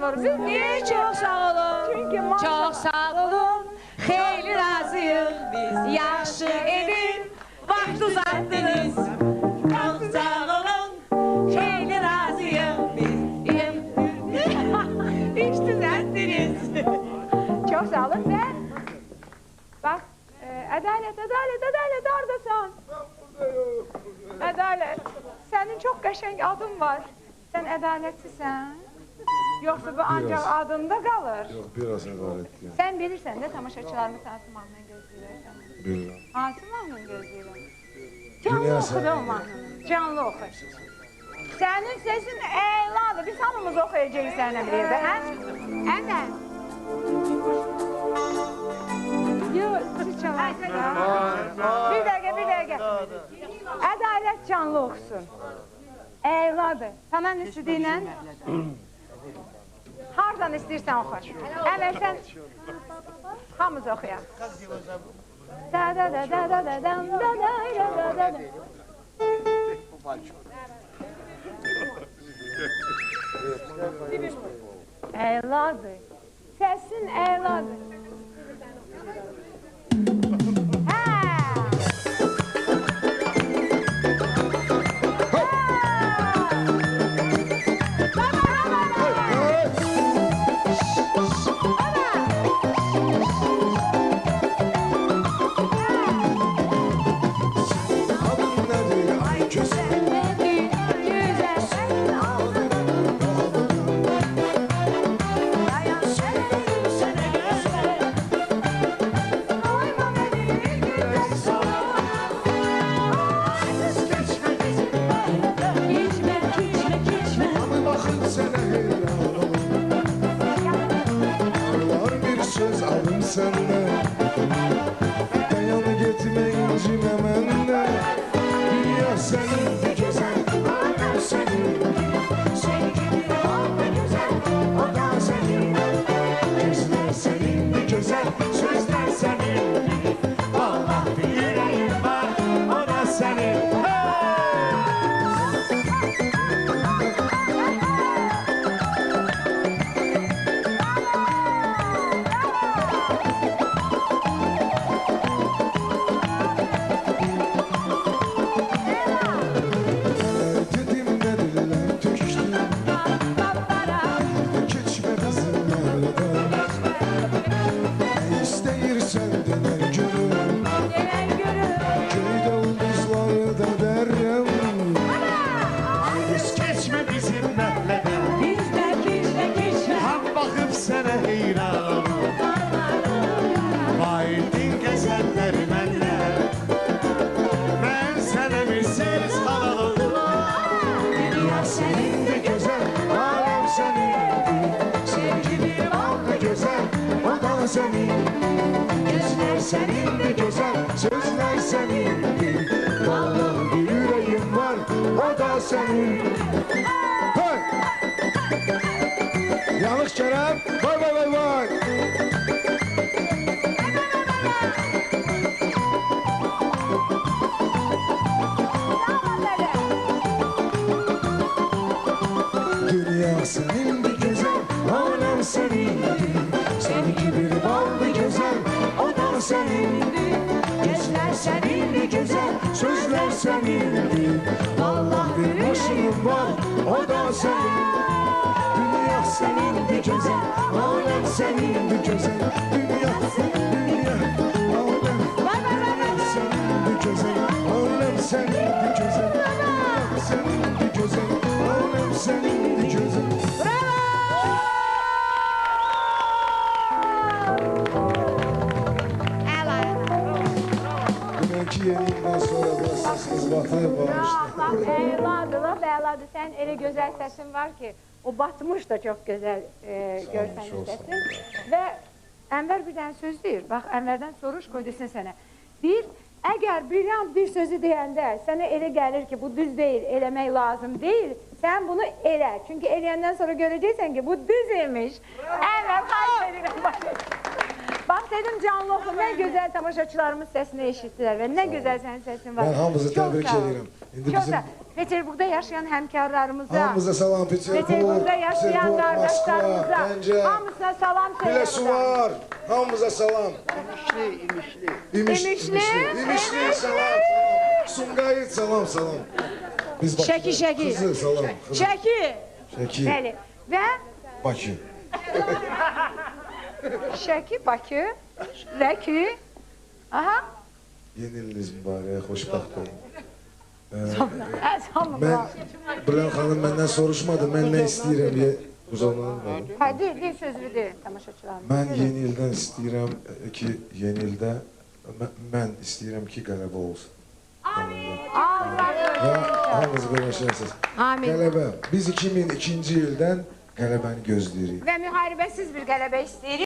var. Niye çok sağ olun? Çünkü çok sağ olun. Xeyli razıyıq biz. Yaxşı edin. Vaxt uzattınız. Çok sağ olun. Xeyli razıyıq biz. İş düzelttiniz. Çok sağ olun. Sen bak. Adalet, oradasın. Adalet, senin çok qəşəng adın var. Sen ədalətlisən. Yoksa bu ancak adında kalır. Yok, biraz adaletli. Sen bilirsən də tamaşaçılarımı hansı mahnını gözləyirsən? Bilmem. Hansı mahnını gözləyirəm? Canlı oxu da o mahnını. Canlı oxu. Senin sesin eyladır. Biz hamımız oxuyacağız seninle bir yerde, hə? Əmən. Yok, siz çalarsınız. Bir dəqiqə. Ədalət canlı oxusun. Eyladır. Sana istədiyinlə? Hardan istəyirsən oxu. Əvvəl sən hamımız oxuyaq. Eyladır. Səsin eyladır. Dayanı gitme incime menden. Dünya senin de güzel, alem senin. Sevgili olma güzel, o da senin. Gözler senin de güzel, sözler senin. Vallahi bir yüreğim var, o da senin. Senin de güzel, sözler senin. Vallahi bir yüreğim var, o da senin. Hey! Yanlış Kerem, vay. Dünya senin de güzel, alem senin. Senin gibi ballı güzel, o da senindi. Gözler senindi güzel, sözler senindi. Vallahi bir başım var, o da senin. Dünya senindi güzel, alem senindi güzel. Dünya, alem senindi güzel, alem senindi güzel. Dünya senindi güzel, alem senindi güzel. Yeniyindən sonra biraz səsiniz batıb bağışlayın. Eyladır. Sen elə gözəl səsin var ki, o batmış da çox gözəl görsənin səsin. Və Ənvər bir dənə söz deyir. Bax, Ənvərdən soruş, qoy desin sənə. Deyir, əgər bir sözü deyəndə sənə elə gəlir ki, bu düz deyil, eləmək lazım deyil, sən bunu elə. Çünki eləyəndən sonra görəcəksən ki, bu düz imiş. Ənvər, xahiş edirəm. Bak dedim canlı oxu, nə gözəl tamaşaçılarımız səsini eşitdilər və nə gözəl sənin səsin var. Mən hamınızı təbrik edirəm. Peterburqda yaşayan həmkarlarımıza, Hamımıza salam Peterburg, Peterburqda yaşayan Moskva, qardaşlarımıza, Gəncə, hamısına salam söylə. Biləsuvar, hamımıza salam. İmişli. İmişli, salam. Sumqayıt, salam. Biz Bakıda. Şəki. Kızı, salam. Şəki. Şəki, Bəli. Və Bakı. Şəki, Bakı, Rəki. Aha. Yeni iliniz mübarək, xoşbəxt olun. Sağ olun. Mən, Bilal xanım məndən soruşmadı, mən nə istəyirəm deyə uzanalım. Hadi, bir sözlü de tamaşaçılarım. Mən yeni ildən istəyirəm ki, yeni ildə mən istəyirəm ki, qələbə olsun. Və hamınız görüşərsiniz. Amin. Qələbə. Biz 2002-ci ildən qələbəni gözləyirik. Və müharibəsiz bir qələbə istəyirik.